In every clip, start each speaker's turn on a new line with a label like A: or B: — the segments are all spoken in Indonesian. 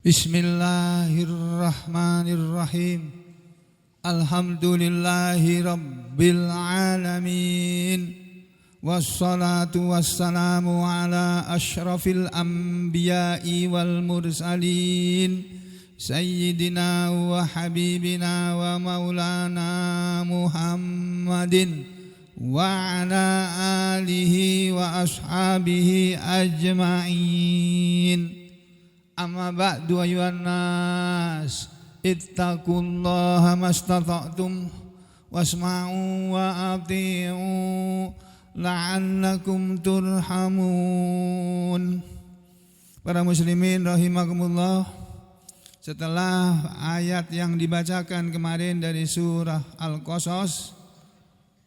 A: Bismillahirrahmanirrahim. Alhamdulillahi rabbil alamin. Wassalatu wassalamu ala asyrafil anbiya'i wal mursalin. Sayyidina wa habibina wa maulana Muhammadin wa ala alihi wa ashabihi ajma'in. Amma ba'du ayuhan nas, ittaqullaha mastata'tum wasma'u wa ati'u la'allakum turhamun. Para muslimin rahimakumullah, setelah ayat yang dibacakan kemarin dari surah Al-Qasas,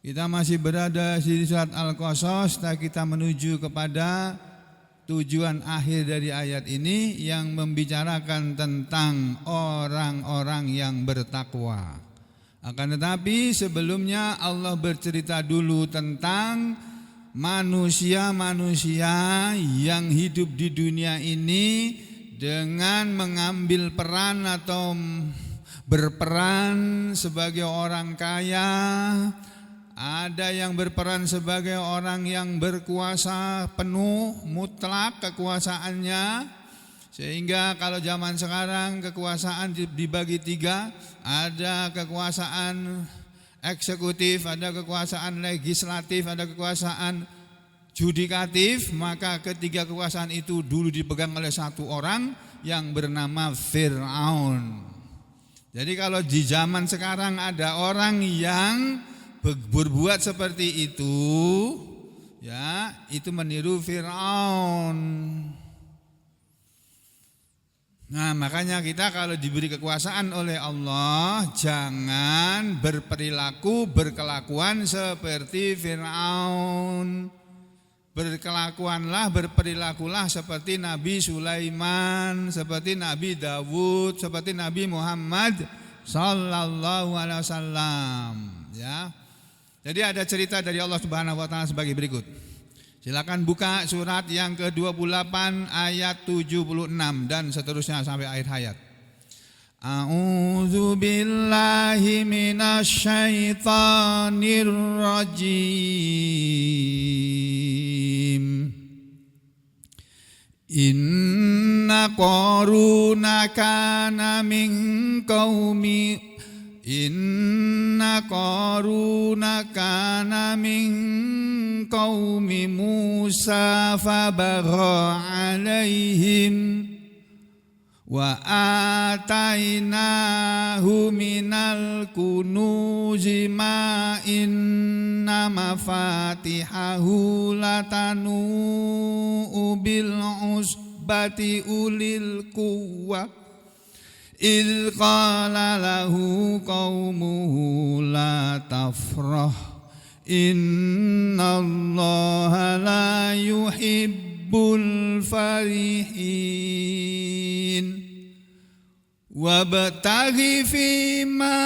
A: kita masih berada di surat Al-Qasas dan kita menuju kepada tujuan akhir dari ayat ini yang membicarakan tentang orang-orang yang bertakwa. Akan tetapi sebelumnya Allah bercerita dulu tentang manusia-manusia yang hidup di dunia ini dengan mengambil peran atau berperan sebagai orang kaya. Ada yang berperan sebagai orang yang berkuasa penuh, mutlak kekuasaannya. Sehingga kalau zaman sekarang kekuasaan dibagi tiga. Ada kekuasaan eksekutif, ada kekuasaan legislatif, ada kekuasaan judikatif. Maka ketiga kekuasaan itu dulu dipegang oleh satu orang yang bernama Fir'aun. Jadi kalau di zaman sekarang ada orang yang berbuat seperti itu, ya, itu meniru Fir'aun. Nah, makanya kita kalau diberi kekuasaan oleh Allah, jangan berperilaku, berkelakuan seperti Fir'aun. Berkelakuanlah, berperilakulah seperti Nabi Sulaiman, seperti Nabi Dawud, seperti Nabi Muhammad sallallahu alaihi wasallam, ya. Jadi ada cerita dari Allah Subhanahu wa taala sebagai berikut. Silakan buka surat yang ke-28 ayat 76 dan seterusnya sampai akhir hayat. A'udzu billahi minasyaitonir rajim. Inna qaruna kana min qaumi Inna qaruna kana min qaumi Musa fabagha alaihim wa atainahu minal kunuzi ma inna mafatihahu latanu bil usbati ulil quwwah إذ قال له قومه لا تفرح إن الله لا يحب الفرحين وابتغ فيما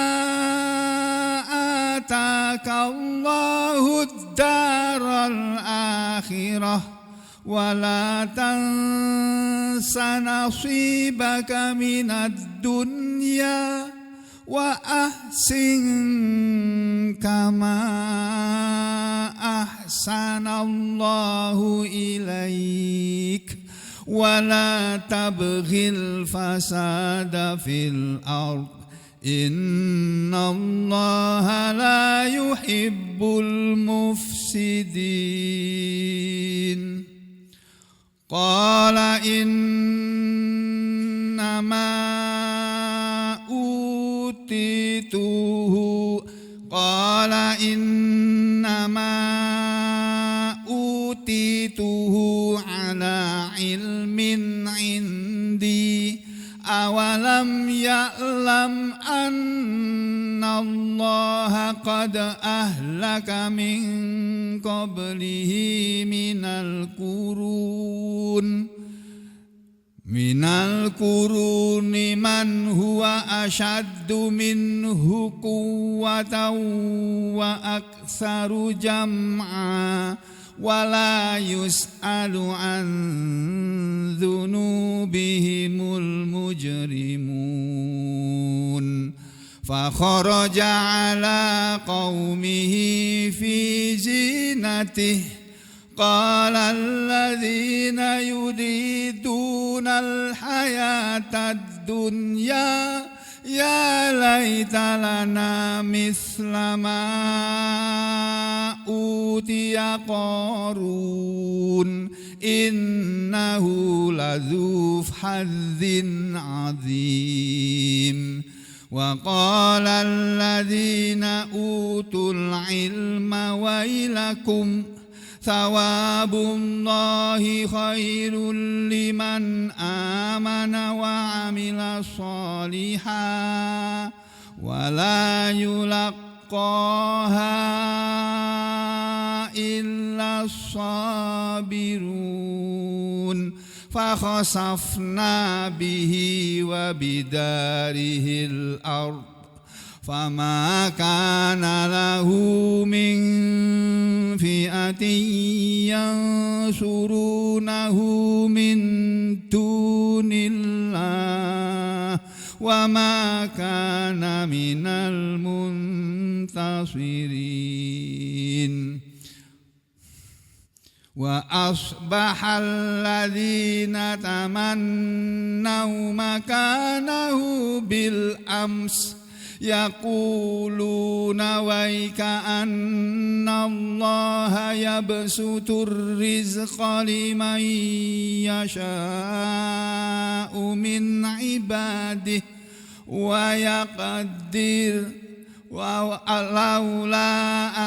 A: آتاك الله الدار الآخرة ولا تنس نصيبك من الدنيا وأحسن كما أحسن الله إليك ولا تبغ الفساد في الأرض إن الله لا يحب المفسدين قال إنما أوتيته على علم عندي أولم يعلم أن الله قد أهلك من قبله من القرون من هو أشد منه قوة وأكثر جمعا ولا يسأل عن ذنوبهم المجرمون فخرج على قومه في زينته قال الذين يريدون الحياة الدنيا يا ليت لنا مثل ما أوتي قارون إنه لذو حظ عظيم وقال الذين أوتوا العلم ويلكم ثواب الله خير لمن آمن وعمل صالحا ولا يلقاها إلا الصابرون فخسفنا به وبداره الأرض فما كان له من فئة ينصرونه من دون الله وما كان من المنتصرين وأصبح الذين تمنوا مكانه بالأمس يقولون ويك أن الله يبسط الرزق لمن يشاء من عباده ويقدر ولولا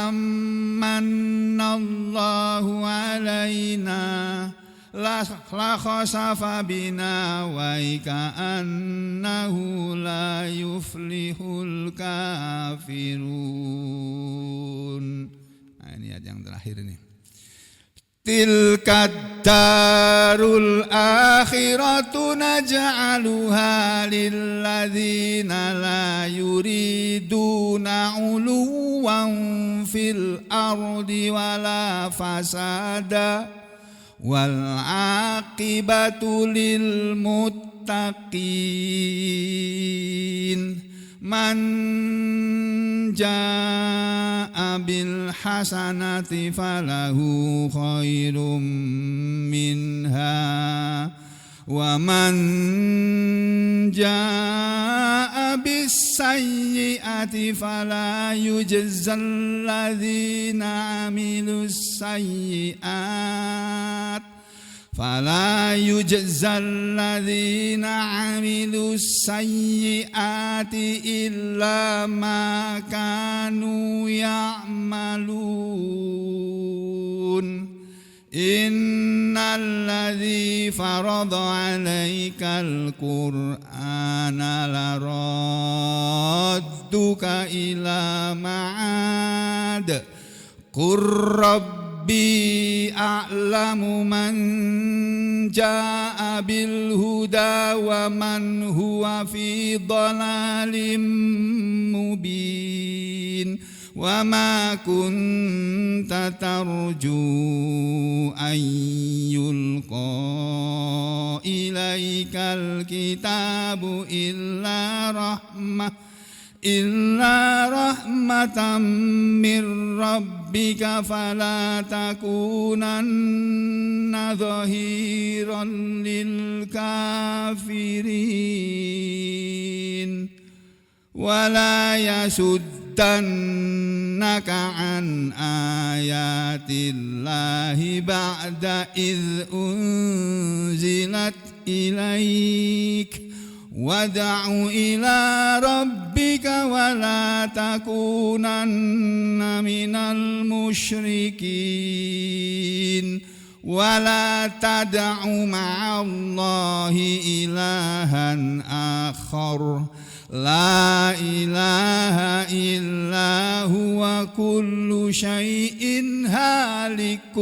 A: أمن الله علينا لخسف بنا وكأنه لا يفلح الكافرون. Nah, ini ayat yang terakhir ini. Tilka darul akhiratu naj'aluha lilladzina la yuriduna 'uluwan fil ardi wala fasada wal aqibatu lil muttaqin man jaa'a bil hasanati falahu khairum minha wa man jaa'a bis sayyi'ati fala yujzal ladzina 'amilus sayyi'at فلا يجزى الذين عملوا السيئات إلا ما كانوا يعملون إن الذي فرض عليك القرآن لرادك إلى معاد قل ربي أعلم من جاء بالهدى ومن هو في ضلال مبين وما كنت ترجو أن يلقى إليك الكتاب إلا رحمة من ربك فلا تكونن ظهيرا للكافرين ولا يصدنك عن آيات الله بعد إذ أنزلت إليك وادع إلى ربك ولا تكونن من المشركين ولا تدع مع الله إلها آخر لا إله إلا هو كل شيء هالك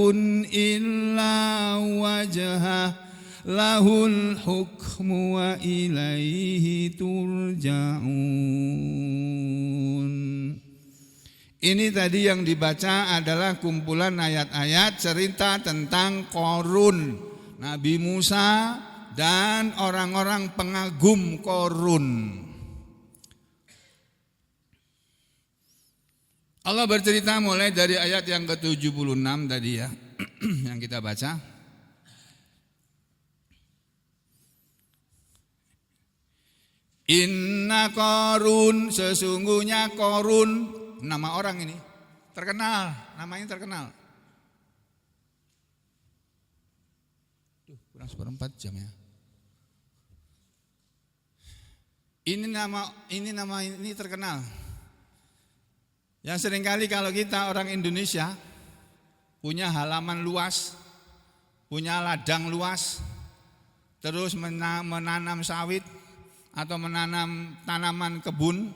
A: إلا وجهه له الحكم وإليه ترجعون Ini tadi yang dibaca adalah kumpulan ayat-ayat cerita tentang Qorun, Nabi Musa dan orang-orang pengagum Qorun. Allah bercerita mulai dari ayat yang ke-76 tadi ya, yang kita baca. Inna Qorun, sesungguhnya Qorun, nama orang ini terkenal, namanya terkenal. Kurang seperempat jam ya. Ini nama ini terkenal. Yang seringkali kalau kita orang Indonesia punya halaman luas, punya ladang luas, terus menanam sawit atau menanam tanaman kebun,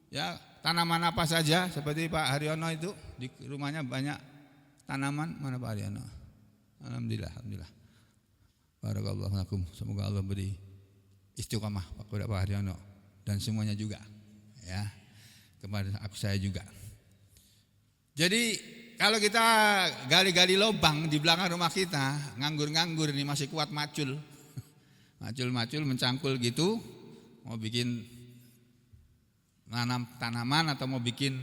A: ya tanaman apa saja seperti Pak Haryono itu di rumahnya banyak tanaman. Mana Pak Haryono? Alhamdulillah. Barakallahu lakum. Semoga Allah beri istiqamah kepada Pak Haryono dan semuanya juga, ya kepada saya juga. Jadi kalau kita gali-gali lubang di belakang rumah kita, nganggur-nganggur ini masih kuat macul mencangkul gitu, mau bikin nanam tanaman atau mau bikin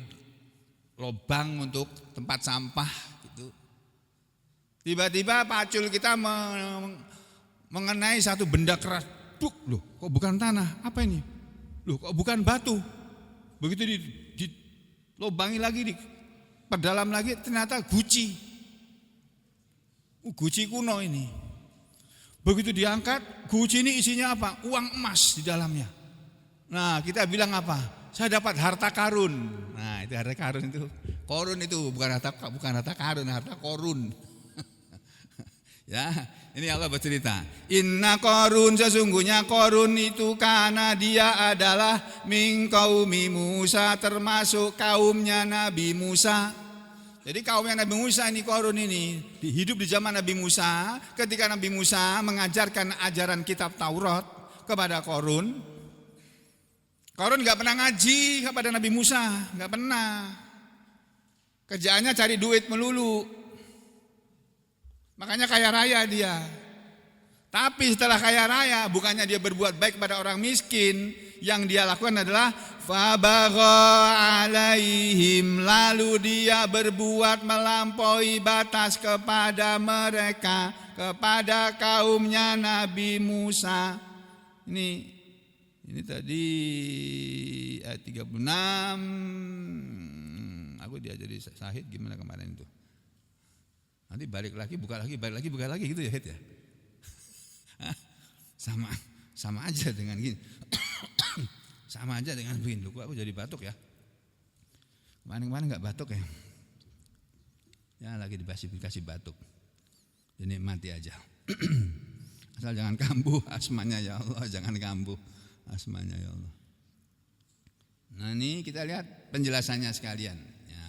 A: lubang untuk tempat sampah gitu. Tiba-tiba pacul kita mengenai satu benda keras. Loh, kok bukan tanah? Apa ini? Loh, kok bukan batu? Begitu dilobangi lagi, diperdalam lagi, ternyata guci. Guci kuno ini. Begitu diangkat, guci ini isinya apa? Uang emas di dalamnya. Nah, kita bilang apa? Saya dapat harta karun. Nah, itu harta karun itu. Qorun itu bukan harta karun, harta korun. Ya, ini Allah bercerita. Inna Qorun, sesungguhnya Qorun itu karena dia adalah min qaumi Musa, termasuk kaumnya Nabi Musa. Jadi kaumnya Nabi Musa ini Qorun ini hidup di zaman Nabi Musa. Ketika Nabi Musa mengajarkan ajaran kitab Taurat kepada Qorun, Qorun nggak pernah ngaji kepada Nabi Musa, nggak pernah. Kerjaannya cari duit melulu. Makanya kaya raya dia. Tapi setelah kaya raya, bukannya dia berbuat baik pada orang miskin, yang dia lakukan adalah fabagha alaihim, lalu dia berbuat melampaui batas kepada mereka, kepada kaumnya Nabi Musa. Ini tadi ayat 36. Aku diajari Syahid gimana kemarin itu. Nanti balik lagi, buka lagi gitu ya, Hid ya. Sama aja dengan gini. Sama aja dengan begini. Loh, aku jadi batuk ya. Kemarin enggak batuk ya. Ya lagi dikasih batuk. Dinikmati aja. Asal jangan kambuh asmanya ya Allah, jangan kambuh asmanya ya Allah. Nah, ini kita lihat penjelasannya sekalian. Ya.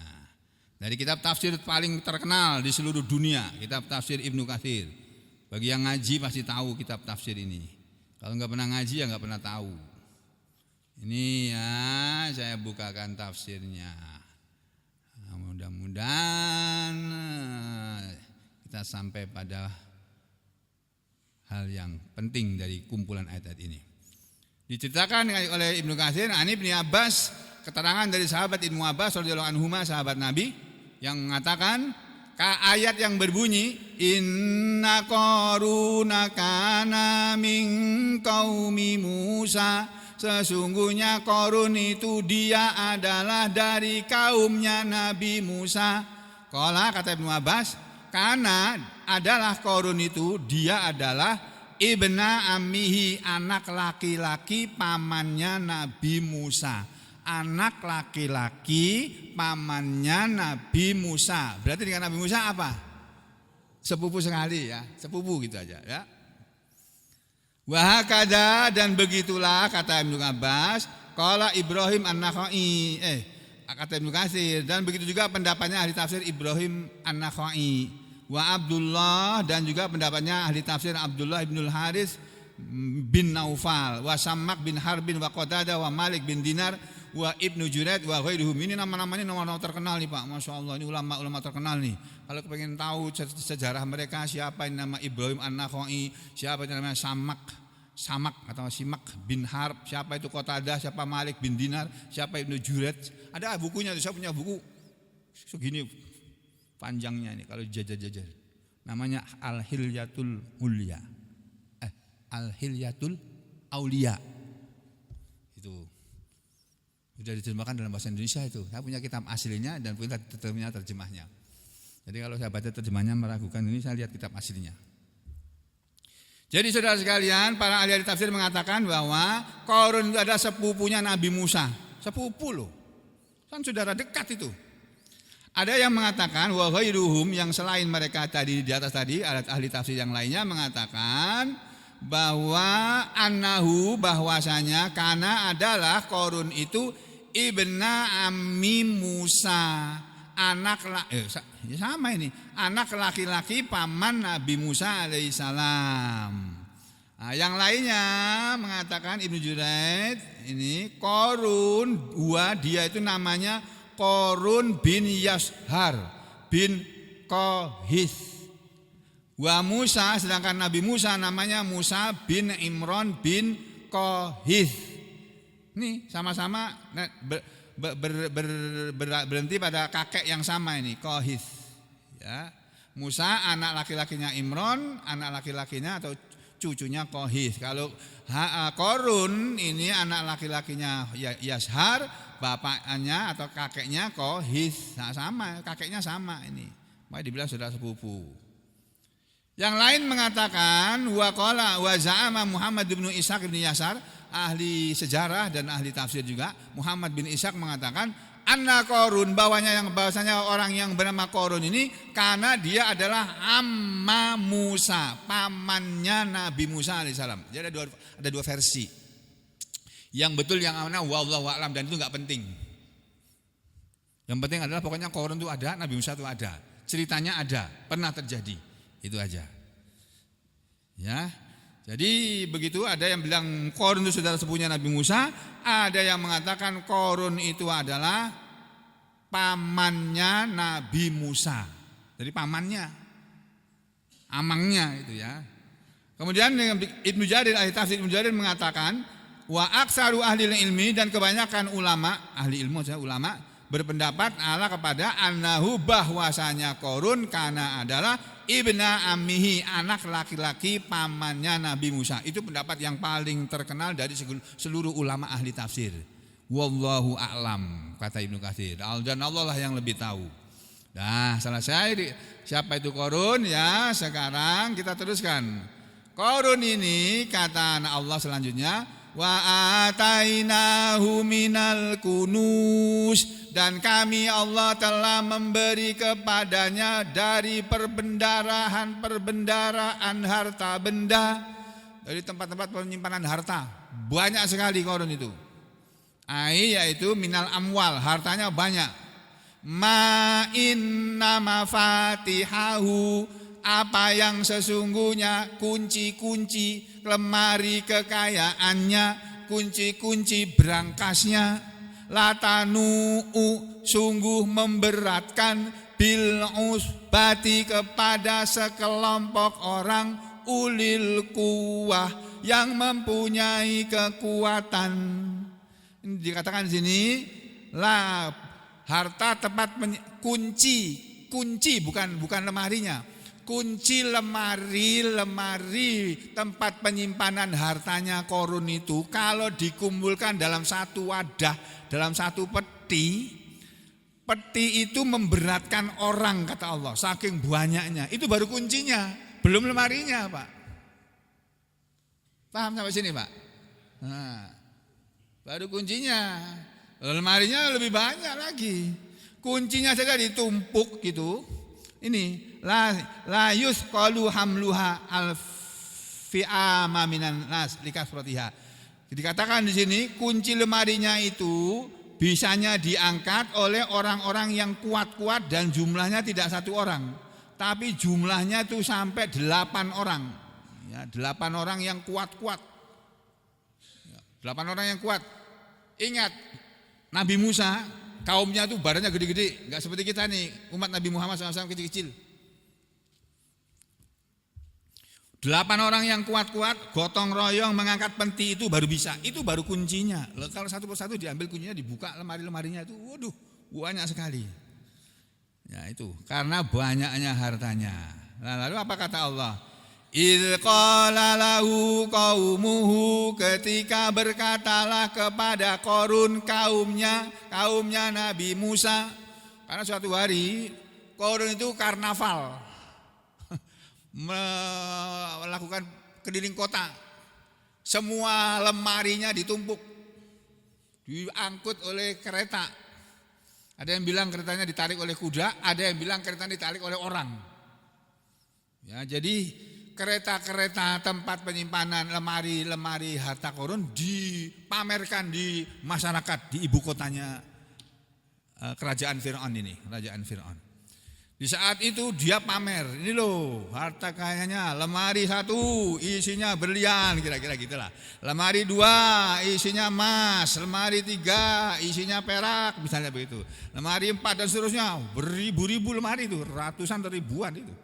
A: Dari kitab tafsir paling terkenal di seluruh dunia, kitab tafsir Ibnu Katsir. Bagi yang ngaji pasti tahu kitab tafsir ini. Kalau enggak pernah ngaji ya enggak pernah tahu. Ini ya saya bukakan tafsirnya. Nah, mudah-mudahan kita sampai pada hal yang penting dari kumpulan ayat-ayat ini. Diceritakan oleh Ibnu Katsir, Ani bin Abbas, keterangan dari sahabat Ibnu Abbas radhiyallahu anhuma, sahabat Nabi, yang mengatakan ayat yang berbunyi inna Qaruna kana min qaumi Musa, sesungguhnya Qarun itu dia adalah dari kaumnya Nabi Musa. Qala, kata Ibnu Abbas, karena adalah Qarun itu dia adalah ibna ammihi, anak laki-laki pamannya Nabi Musa. Anak laki-laki pamannya Nabi Musa. Berarti dengan Nabi Musa apa? Sepupu sekali ya, sepupu gitu aja ya. Wahakada, dan begitulah kata Ibnu Abbas, qala Ibrahim An-Nakhai, kata Ibnu Katsir, dan begitu juga pendapatnya ahli tafsir Ibrahim An-Nakhai, wa Abdullah, dan juga pendapatnya ahli tafsir Abdullah ibnul Haris bin Naufal, wa Sammak bin Harbin, wa Qatadah, wa Malik bin Dinar, wa Ibnu Juraid wa ghairuhum. Ini nama-nama ini nama-nama terkenal nih Pak. Masya Allah, ini ulama-ulama terkenal nih. Kalau pengen tahu sejarah mereka, siapa yang nama Ibrahim An-Nakhai, siapa yang namanya Samak atau Simak bin Harb, siapa itu Qatadah, siapa Malik bin Dinar, siapa Ibnu Juraid. Ada bukunya, saya punya buku segini panjangnya ini kalau jajar-jajar. Namanya Al-Hilyatul Ulia. Al-Hilyatul Aulia. Itu sudah diterjemahkan dalam bahasa Indonesia itu. Saya punya kitab aslinya dan punya terjemahnya. Jadi kalau saya baca terjemahnya meragukan ini, saya lihat kitab aslinya. Jadi saudara sekalian, para ahli tafsir mengatakan bahwa Qarun itu adalah sepupunya Nabi Musa. Sepupu loh. Kan saudara dekat itu. Ada yang mengatakan wa ghairuhum, yang selain mereka tadi di atas tadi, ahli tafsir yang lainnya mengatakan bahwa annahu, bahwasanya karena adalah Qarun itu ibna ammi Musa, anak sama ini, anak laki-laki paman Nabi Musa alaihissalam. Nah, yang lainnya mengatakan Ibnu Juraid ini Qarun, dia itu namanya Qarun bin Yashar bin Qahis. Wa Musa, sedangkan Nabi Musa namanya Musa bin Imran bin Qahis. Ini sama-sama berhenti pada kakek yang sama ini, Qahis. Ya. Musa anak laki-lakinya Imran, anak laki-lakinya atau cucunya Qahis. Kalau Qarun ini anak laki-lakinya Yashar, bapaknya atau kakeknya Qahis. Nah, sama, kakeknya sama ini. Makanya dibilang saudara sepupu. Yang lain mengatakan wa za'ama Muhammad bin Ishaq bin Yasar, ahli sejarah dan ahli tafsir juga, Muhammad bin Ishaq mengatakan anna Qarun, bahwasanya orang yang bernama Qarun ini karena dia adalah amma Musa, pamannya Nabi Musa alaihissalam. Jadi ada dua versi. Yang betul yang mana wallahu a'lam, dan itu enggak penting. Yang penting adalah pokoknya Qarun itu ada, Nabi Musa itu ada. Ceritanya ada, pernah terjadi. Itu aja. Ya. Jadi begitu, ada yang bilang Qarun itu saudara sepupunya Nabi Musa, ada yang mengatakan Qarun itu adalah pamannya Nabi Musa. Jadi pamannya, amangnya itu ya. Kemudian Ibnu Jarir, ahli tafsir Ibnu Jarir mengatakan wa aksaru ahli ilmi, dan kebanyakan ulama, ahli ilmu saya ulama berpendapat ala kepada annahu, bahwasanya Qarun karena adalah ibna ammihi, anak laki-laki pamannya Nabi Musa. Itu pendapat yang paling terkenal dari seluruh ulama ahli tafsir. Wallahu a'lam, kata Ibnu Katsir. Dan Allah lah yang lebih tahu. Nah, selesai siapa itu Qarun ya. Sekarang kita teruskan. Qarun ini kata Allah selanjutnya, wa atainahu minal kunuz, dan kami Allah telah memberi kepadanya dari perbendaharaan harta benda, dari tempat-tempat penyimpanan harta. Banyak sekali Qarun itu. Yaitu minal amwal, hartanya banyak. Ma inna mafatihahu, apa yang sesungguhnya kunci-kunci lemari kekayaannya, kunci-kunci berangkasnya, latanu'u, sungguh memberatkan, bil usbati, kepada sekelompok orang, ulil kuwah, yang mempunyai kekuatan. Ini dikatakan di sini harta tempat kunci bukan lemarinya. Kunci lemari tempat penyimpanan hartanya Qarun itu kalau dikumpulkan dalam satu wadah, dalam satu peti itu memberatkan orang, kata Allah, saking banyaknya. Itu baru kuncinya, belum lemarinya, Pak. Paham sampai sini, Pak? Nah, baru kuncinya. Lemarinya lebih banyak lagi. Kuncinya saja ditumpuk gitu. Ini la yusqalu hamluha al-fi'ama minan nas likasratiha. Dikatakan di sini kunci lemarinya itu bisanya diangkat oleh orang-orang yang kuat-kuat dan jumlahnya tidak satu orang, tapi jumlahnya itu sampai 8 orang. Ya, 8 orang yang kuat-kuat. 8 orang yang kuat. Ingat, Nabi Musa, kaumnya tuh badannya gede-gede, nggak seperti kita nih, umat Nabi Muhammad SAW kecil-kecil. 8 orang yang kuat-kuat, gotong royong mengangkat peti itu baru bisa. Itu baru kuncinya. Kalau satu persatu diambil kuncinya, dibuka lemari-lemarinya itu, waduh, banyak sekali. Ya itu, karena banyaknya hartanya. Nah, lalu apa kata Allah? Idz qala lahu qaumuhu, ketika berkatalah kepada Qarun kaumnya Nabi Musa. Karena suatu hari Qarun itu karnaval. Melakukan keliling kota, semua lemarinya ditumpuk, diangkut oleh kereta. Ada yang bilang keretanya ditarik oleh kuda, ada yang bilang keretanya ditarik oleh orang. Ya, jadi kereta-kereta tempat penyimpanan lemari-lemari harta Qarun dipamerkan di masyarakat di ibu kotanya kerajaan Fir'aun ini, kerajaan Fir'aun. Di saat itu dia pamer, ini loh harta kayanya, lemari 1 isinya berlian, kira-kira gitulah. Lemari 2 isinya emas, lemari 3 isinya perak, misalnya begitu. Lemari 4 dan seterusnya, beribu-ribu lemari itu, ratusan ribuan itu.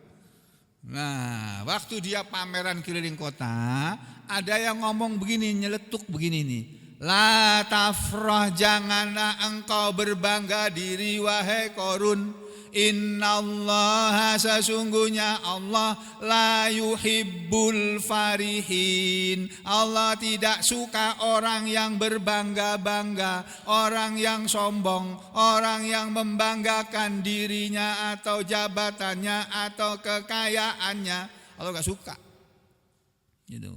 A: Nah, waktu dia pameran keliling kota, ada yang ngomong begini, nyeletuk begini nih. La tafrah, janganlah engkau berbangga diri wahai Qarun. Innallaha, sesungguhnya Allah la yuhibbul farihin. Allah tidak suka orang yang berbangga-bangga, orang yang sombong, orang yang membanggakan dirinya atau jabatannya atau kekayaannya. Allah enggak suka. Gitu.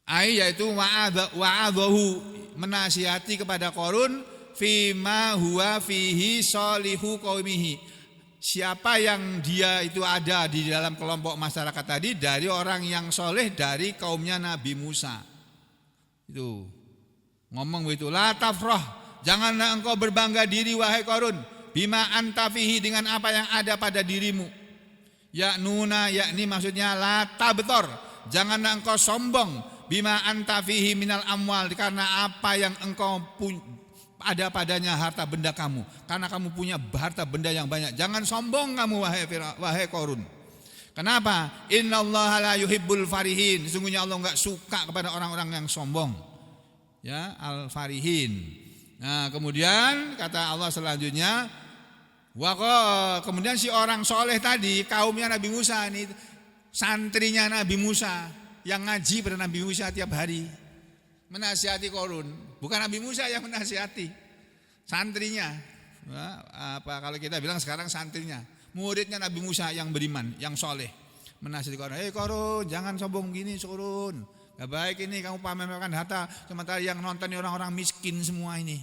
A: Yaitu wa'adhahu, menasihati kepada Qarun fima huwa fihi solihu qaumihi. Siapa yang dia itu ada di dalam kelompok masyarakat tadi dari orang yang soleh dari kaumnya Nabi Musa. Itu ngomong begitu, la tafrah, janganlah engkau berbangga diri wahai Qarun, bima anta fihi, dengan apa yang ada pada dirimu. Yakni maksudnya la tabtor, janganlah engkau sombong, bima anta fihi minal amwal, karena apa yang engkau ada padanya harta benda kamu, karena kamu punya harta benda yang banyak. Jangan sombong kamu wahai Qarun. Kenapa? Innallaha la yuhibbul farihin. Sesungguhnya Allah enggak suka kepada orang-orang yang sombong. Ya, al-farihin. Nah, kemudian kata Allah selanjutnya, kemudian si orang soleh tadi, kaumnya Nabi Musa ini, santrinya Nabi Musa yang ngaji pada Nabi Musa tiap hari, menasihati Qarun. Bukan Nabi Musa yang menasihati, santrinya. Kalau kita bilang sekarang santrinya, muridnya Nabi Musa yang beriman, yang soleh, menasihati Qarun. Qarun, jangan sombong gini, Qarun. Gak baik ini kamu pamerkan harta, sementara yang nonton orang-orang miskin semua ini.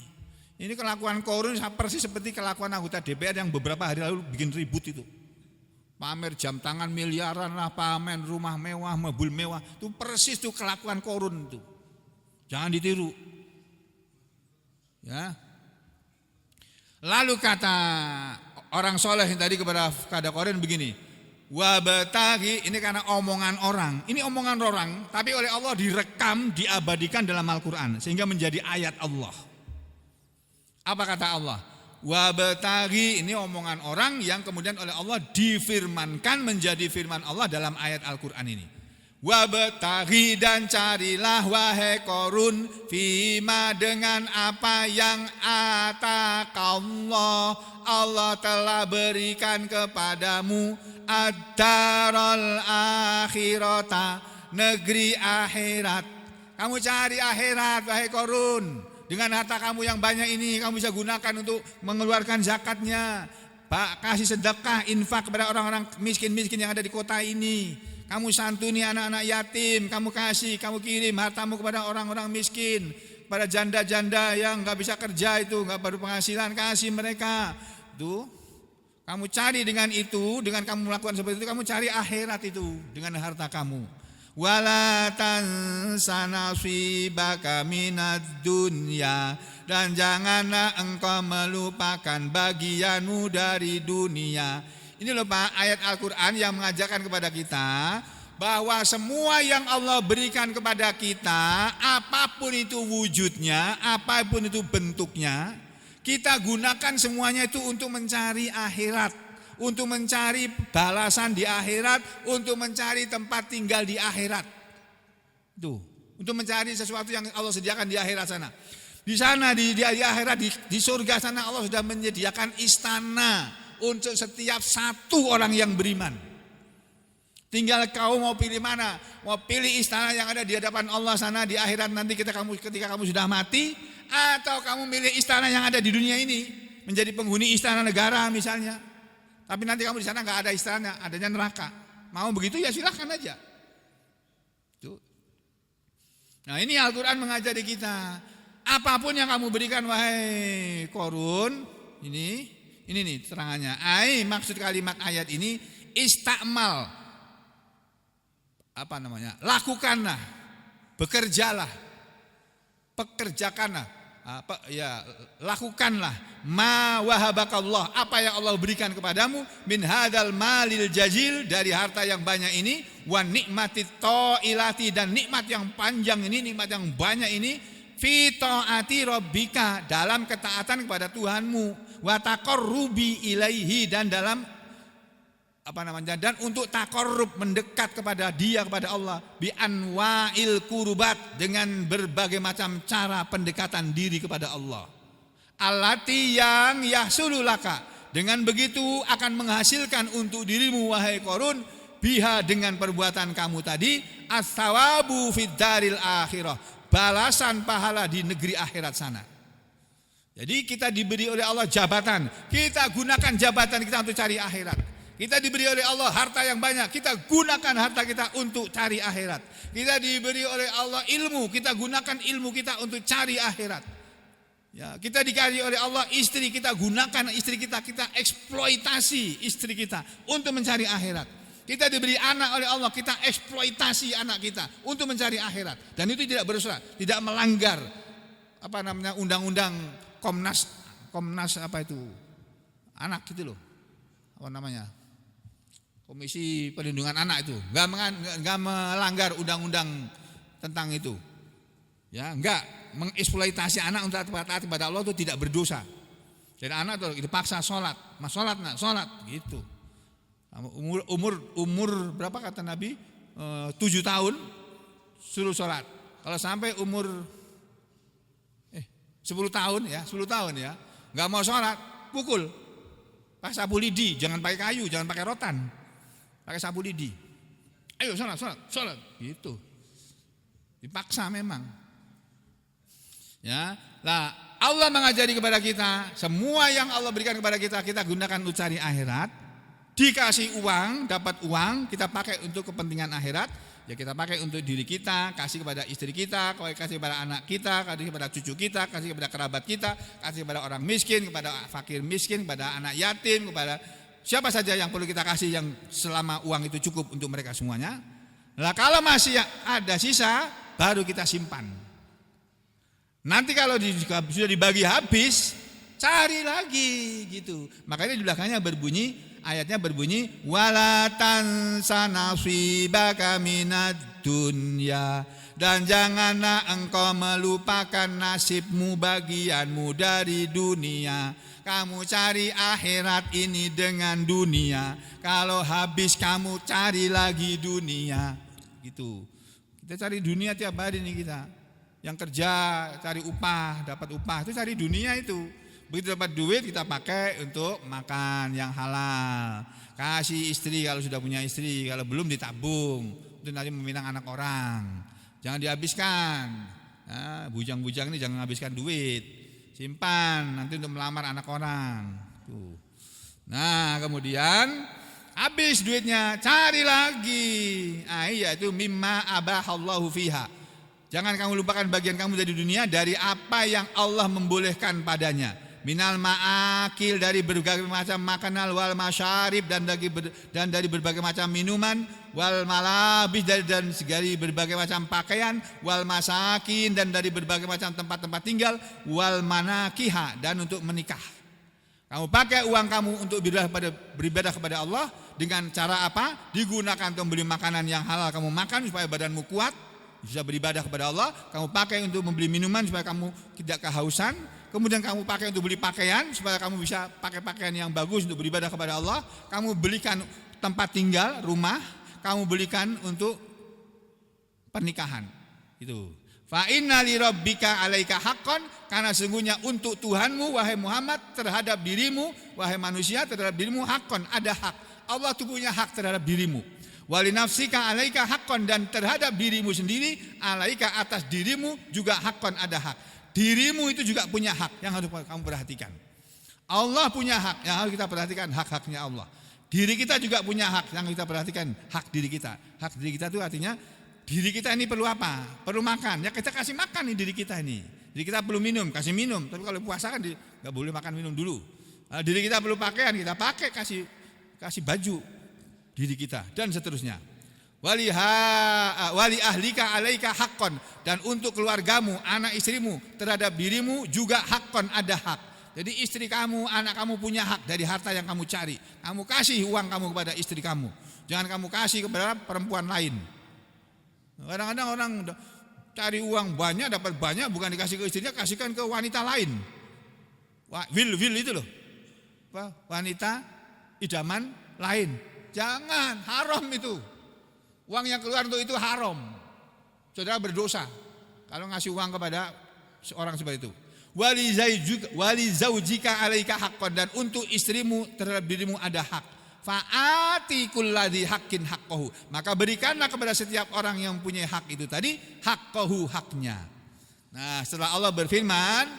A: Ini kelakuan Qarun persis seperti kelakuan anggota DPR yang beberapa hari lalu bikin ribut itu. Pamer jam tangan miliaran lah, pamer rumah mewah, mobil mewah. Itu persis tuh kelakuan Qarun itu. Jangan ditiru. Ya. Lalu kata orang soleh yang tadi kepada Qarun begini, wabtaghi, ini karena omongan orang, ini omongan orang, tapi oleh Allah direkam, diabadikan dalam Al-Quran sehingga menjadi ayat Allah. Apa kata Allah? Wabtaghi, ini omongan orang yang kemudian oleh Allah difirmankan menjadi firman Allah dalam ayat Al-Quran ini. Wabtaghi, dan carilah wahai Qarun, fima, dengan apa yang atakallah, Allah telah berikan kepadamu, ad-daral akhirata, negeri akhirat. Kamu cari akhirat wahai Qarun. Dengan harta kamu yang banyak ini kamu bisa gunakan untuk mengeluarkan zakatnya, kasih sedekah, infak kepada orang-orang miskin-miskin yang ada di kota ini. Kamu santuni anak-anak yatim, kamu kasih, kamu kirim hartamu kepada orang-orang miskin, pada janda-janda yang nggak bisa kerja itu, nggak berpenghasilan, kasih mereka. Tuh, kamu cari dengan itu, dengan kamu melakukan seperti itu, kamu cari akhirat itu dengan harta kamu. Wala tansa nasibaka minad dunya, dan janganlah engkau melupakan bagianmu dari dunia. Ini loh Pak, ayat Al-Quran yang mengajarkan kepada kita bahwa semua yang Allah berikan kepada kita, apapun itu wujudnya, apapun itu bentuknya, kita gunakan semuanya itu untuk mencari akhirat, untuk mencari balasan di akhirat, untuk mencari tempat tinggal di akhirat. Tuh, untuk mencari sesuatu yang Allah sediakan di akhirat sana. Di sana di akhirat di surga sana Allah sudah menyediakan istana untuk setiap satu orang yang beriman. Tinggal kau mau pilih mana? Mau pilih istana yang ada di hadapan Allah sana di akhirat nanti ketika kamu sudah mati, atau kamu milih istana yang ada di dunia ini menjadi penghuni istana negara misalnya. Tapi nanti kamu di sana nggak ada istana, adanya neraka. Mau begitu ya silahkan aja. Tuh. Nah ini Al-Quran mengajari kita, apapun yang kamu berikan wahai Qarun, ini nih terangannya. Maksud kalimat ayat ini istakmal. Lakukanlah, bekerjalah, pekerjakanlah, lakukanlah ma wahabakallah, apa yang Allah berikan kepadamu min hadal malil jazil, dari harta yang banyak ini, wa nikmatit tailati, dan nikmat yang panjang ini, nikmat yang banyak ini, fi taati rabbika, dalam ketaatan kepada Tuhanmu, wa taqarrubi ilaihi, dan dalam dan untuk taqarrub, mendekat kepada Dia, kepada Allah, bi anwa'il qurubat, dengan berbagai macam cara pendekatan diri kepada Allah. Allati yang yahsulu laka, dengan begitu akan menghasilkan untuk dirimu wahai Qarun, biha, dengan perbuatan kamu tadi, as-sawabu fid daril akhirah, balasan pahala di negeri akhirat sana. Jadi kita diberi oleh Allah jabatan, kita gunakan jabatan kita untuk cari akhirat. Kita diberi oleh Allah harta yang banyak, kita gunakan harta kita untuk cari akhirat. Kita diberi oleh Allah ilmu, kita gunakan ilmu kita untuk cari akhirat. Ya, kita dikasih oleh Allah istri, kita gunakan istri kita, kita eksploitasi istri kita untuk mencari akhirat. Kita diberi anak oleh Allah, kita eksploitasi anak kita untuk mencari akhirat. Dan itu tidak bersalah, tidak melanggar undang-undang Komnas anak gitu loh. Komisi Perlindungan Anak itu enggak melanggar undang-undang tentang itu. Ya, enggak mengeksploitasi anak untuk taat kepada Allah itu tidak berdosa. Jadi anak itu dipaksa sholat, sholat gitu. Umur berapa kata Nabi? 7 tahun suruh sholat. Kalau sampai umur 10 tahun ya, enggak mau sholat, pukul. Pakai sapu lidi, jangan pakai kayu, jangan pakai rotan. Pakai sapu lidi. Ayo sholat gitu. Dipaksa memang. Ya, lah Allah mengajari kepada kita, semua yang Allah berikan kepada kita, kita gunakan untuk cari akhirat. Dikasih uang, dapat uang, kita pakai untuk kepentingan akhirat. Ya kita pakai untuk diri kita, kasih kepada istri kita, kasih kepada anak kita, kasih kepada cucu kita, kasih kepada kerabat kita, kasih kepada orang miskin, kepada fakir miskin, kepada anak yatim, kepada siapa saja yang perlu kita kasih, yang selama uang itu cukup untuk mereka semuanya. Nah kalau masih ada sisa, baru kita simpan. Nanti kalau sudah dibagi habis, cari lagi gitu. Makanya di belakangnya ayatnya berbunyi wala tansa nasibaka minad dunya, dan janganlah engkau melupakan nasibmu, bagianmu dari dunia. Kamu cari akhirat ini dengan dunia, kalau habis kamu cari lagi dunia gitu. Kita cari dunia tiap hari nih kita. Yang kerja cari upah, dapat upah, itu cari dunia itu. Begitu dapat duit kita pakai untuk makan yang halal. Kasih istri kalau sudah punya istri, kalau belum ditabung untuk nanti meminang anak orang. Jangan dihabiskan. Nah, bujang-bujang ini jangan habiskan duit. Simpan nanti untuk melamar anak orang. Tuh. Nah, kemudian habis duitnya, cari lagi. Itu mimma abahallahu fiha. Jangan kamu lupakan bagian kamu dari dunia, dari apa yang Allah membolehkan padanya. Minal ma'akil, dari berbagai macam makanan, wal masyarib, dan dari berbagai macam minuman, wal malabis, dan dari berbagai macam pakaian, wal masakin, dan dari berbagai macam tempat-tempat tinggal, wal manakiha, dan untuk menikah. Kamu pakai uang kamu untuk beribadah kepada Allah dengan cara apa? Digunakan untuk membeli makanan yang halal kamu makan supaya badanmu kuat, bisa beribadah kepada Allah. Kamu pakai untuk membeli minuman supaya kamu tidak kehausan. Kemudian kamu pakai untuk beli pakaian supaya kamu bisa pakai pakaian yang bagus untuk beribadah kepada Allah. Kamu belikan tempat tinggal, rumah, kamu belikan untuk pernikahan. Itu. Fa inna li rabbika 'alaika haqqan, karena sesungguhnya untuk Tuhanmu wahai Muhammad terhadap dirimu wahai manusia terhadap dirimu haqqan, ada hak. Allah itu punya hak terhadap dirimu. Wa li nafsika 'alaika haqqan, dan terhadap dirimu sendiri 'alaika atas dirimu juga haqqan, ada hak. Dirimu itu juga punya hak yang harus kamu perhatikan. Allah punya hak yang harus kita perhatikan, hak-haknya Allah. Diri kita juga punya hak yang kita perhatikan, hak diri kita. Hak diri kita itu artinya diri kita ini perlu apa? Perlu makan. Ya kita kasih makan nih diri kita ini. Diri kita perlu minum, kasih minum. Tapi kalau puasa kan nggak boleh makan minum dulu. Diri kita perlu pakaian, kita pakai, kasih baju diri kita dan seterusnya. Wali ahlika 'alaika haqqan, dan untuk keluargamu, anak istrimu terhadap dirimu juga haqqan, ada hak. Jadi istri kamu, anak kamu punya hak dari harta yang kamu cari. Kamu kasih uang kamu kepada istri kamu. Jangan kamu kasih kepada perempuan lain. Kadang-kadang orang cari uang banyak, dapat banyak, bukan dikasih ke istrinya, kasihkan ke wanita lain. Will itu loh. Wanita idaman lain. Jangan, haram itu. Uang yang keluar untuk itu haram. Saudara berdosa kalau ngasih uang kepada seorang seperti itu. Wali zaujika 'alaika haqqan, dan untuk istrimu terhadap dirimu ada hak. Fa'ati kulladzi haqqin haqqahu, maka berikanlah kepada setiap orang yang punya hak itu tadi haqqahu, haknya. Nah, setelah Allah berfirman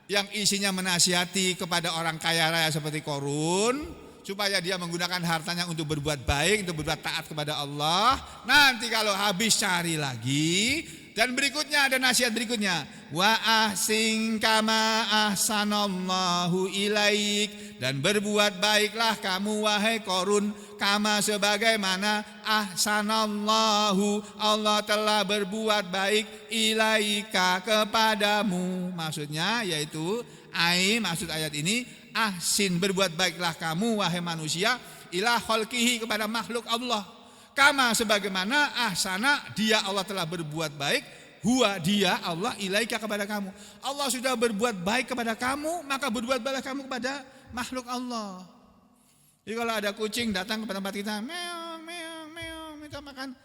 A: yang isinya menasihati kepada orang kaya raya seperti Qarun supaya dia menggunakan hartanya untuk berbuat baik, untuk berbuat taat kepada Allah. Nanti kalau habis cari lagi, dan berikutnya ada nasihat berikutnya, wa ahsin kama ahsanallahu ilaik, dan berbuat baiklah kamu wahai Qarun kama sebagaimana ahsanallahu, Allah telah berbuat baik ilaika kepadamu. Maksudnya yaitu maksud ayat ini ahsin, berbuat baiklah kamu wahai manusia ila khalqihi, kepada makhluk Allah. Kama sebagaimana ahsana, dia Allah telah berbuat baik, huwa dia Allah ilaika, kepada kamu. Allah sudah berbuat baik kepada kamu, maka berbuat baiklah kamu kepada makhluk Allah. Jadi kalau ada kucing datang ke tempat kita, meong meong meong, minta makan,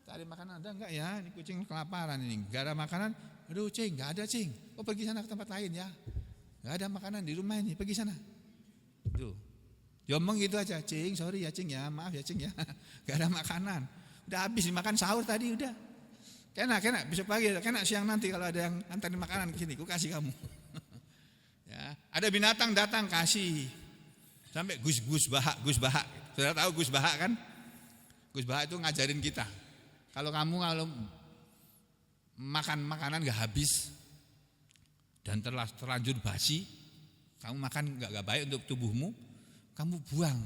A: cari makanan, ada enggak ya? Ini kucing kelaparan ini, enggak ada makanan. Aduh cing, enggak ada cing. Oh pergi sana ke tempat lain ya. Enggak ada makanan di rumah ini, pergi sana. Tuh. Diomong gitu aja, cing, sorry ya cing ya, maaf ya cing ya, gak ada makanan, udah habis dimakan sahur tadi udah, kena besok pagi, kena siang nanti kalau ada yang antarin makanan ke sini, ku kasih kamu. Ya, ada binatang datang kasih, sampai Gus Bahak, saudara tahu Gus Bahak kan? Gus Bahak itu ngajarin kita, kalau makan makanan gak habis dan terlanjur basi, kamu makan gak baik untuk tubuhmu, kamu buang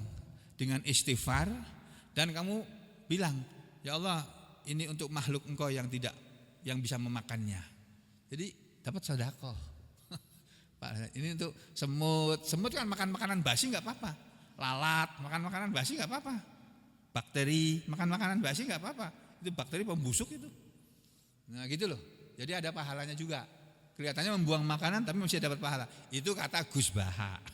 A: dengan istighfar dan kamu bilang, ya Allah, ini untuk makhluk engkau yang bisa memakannya. Jadi dapat sedekah. Ini untuk semut kan makan makanan basi enggak apa-apa. Lalat makan makanan basi enggak apa-apa. Bakteri makan makanan basi enggak apa-apa. Itu bakteri pembusuk itu. Nah, gitu loh. Jadi ada pahalanya juga. Kelihatannya membuang makanan tapi masih dapat pahala. Itu kata Gus Bahak.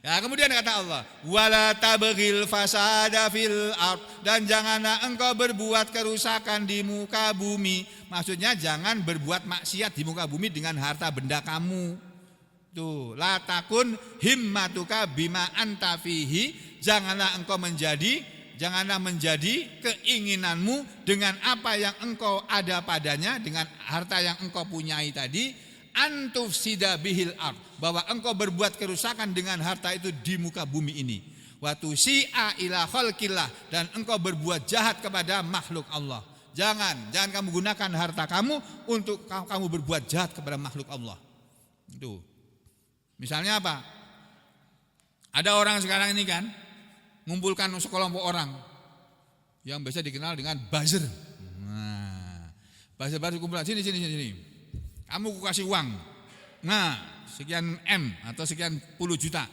A: Ya, kemudian kata Allah, wala tabghil fasada fil ard, dan janganlah engkau berbuat kerusakan di muka bumi. Maksudnya jangan berbuat maksiat di muka bumi dengan harta benda kamu. Tuh, la takun himmatuka bima anta fihi, janganlah menjadi keinginanmu dengan apa yang engkau ada padanya, dengan harta yang engkau punyai tadi, antufsida bihil ard, bahwa engkau berbuat kerusakan dengan harta itu di muka bumi ini. Watu si'a ila khalqillah, dan engkau berbuat jahat kepada makhluk Allah. Jangan kamu gunakan harta kamu untuk kamu berbuat jahat kepada makhluk Allah. Itu. Misalnya apa? Ada orang sekarang ini kan mengumpulkan sekelompok orang yang biasa dikenal dengan buzzer. Nah, buzzer kumpulan sini. Kamu kasih uang Nah, sekian M atau sekian puluh juta.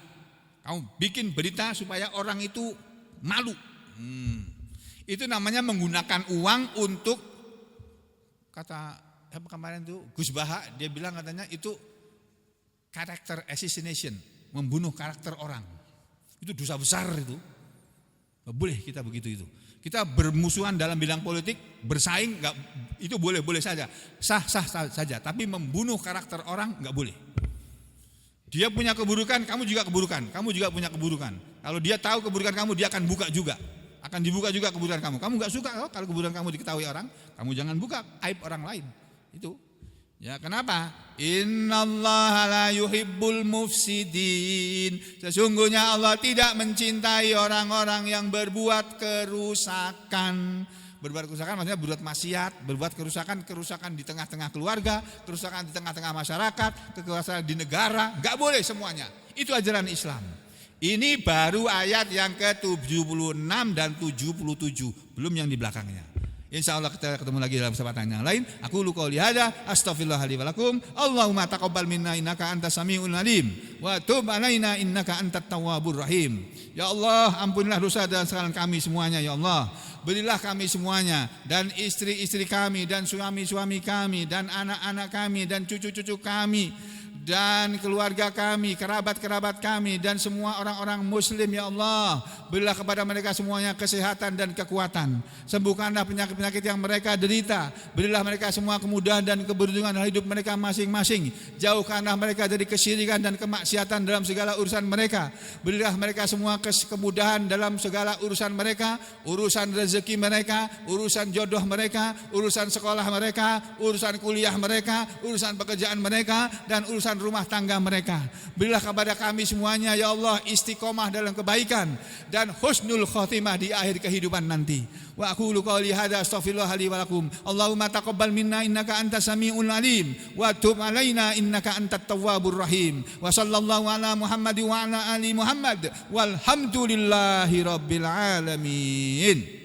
A: Kamu bikin berita supaya orang itu malu. Itu namanya menggunakan uang untuk, kata apa kemarin tuh Gus Baha, dia bilang katanya itu character assassination, membunuh karakter orang. Itu dosa besar itu. Gak boleh kita begitu itu. Kita bermusuhan dalam bidang politik, bersaing, gak, itu boleh saja, sah saja. Tapi membunuh karakter orang gak boleh. Dia punya keburukan, kamu juga keburukan. Kamu juga punya keburukan. Kalau dia tahu keburukan kamu, dia akan buka juga. Akan dibuka juga keburukan kamu. Kamu gak suka kalau keburukan kamu diketahui orang, kamu jangan buka aib orang lain. Itu. Ya, kenapa? Innallaha la yuhibbul mufsidin. Sesungguhnya Allah tidak mencintai orang-orang yang berbuat kerusakan. Berbuat kerusakan maksudnya berbuat maksiat, berbuat kerusakan di tengah-tengah keluarga, kerusakan di tengah-tengah masyarakat, kerusakan di negara. Enggak boleh semuanya. Itu ajaran Islam. Ini baru ayat yang ke-76 dan 77, belum yang di belakangnya. Insyaallah kita ketemu lagi dalam kesempatan yang lain. Aku lu qouli hada, astaghfirullah li wa lakum. Allahumma taqabbal minna innaka antas samiul alim wa tub alaina innaka antat tawwabur rahim. Ya Allah, ampunilah dosa dan kesalahan kami semuanya ya Allah. Berilah kami semuanya dan istri-istri kami dan suami-suami kami dan anak-anak kami dan cucu-cucu kami dan keluarga kami, kerabat-kerabat kami dan semua orang-orang muslim ya Allah. Berilah kepada mereka semuanya kesehatan dan kekuatan. Sembuhkanlah penyakit-penyakit yang mereka derita. Berilah mereka semua kemudahan dan keberuntungan dalam hidup mereka masing-masing. Jauhkanlah mereka dari kesyirikan dan kemaksiatan dalam segala urusan mereka. Berilah mereka semua kemudahan dalam segala urusan mereka, urusan rezeki mereka, urusan jodoh mereka, urusan sekolah mereka, urusan kuliah mereka, urusan pekerjaan mereka dan urusan rumah tangga mereka. Berilah kepada kami semuanya ya Allah istiqomah dalam kebaikan dan husnul khotimah di akhir kehidupan nanti. Wa aqulu qouli hadza astaghfirullah li wa lakum. Allahumma taqabbal minna innaka antas samiul alim wa tub alaina innaka antat tawwabur rahim. Wa sallallahu ala Muhammad wa ala ali Muhammad walhamdulillahi rabbil alamin.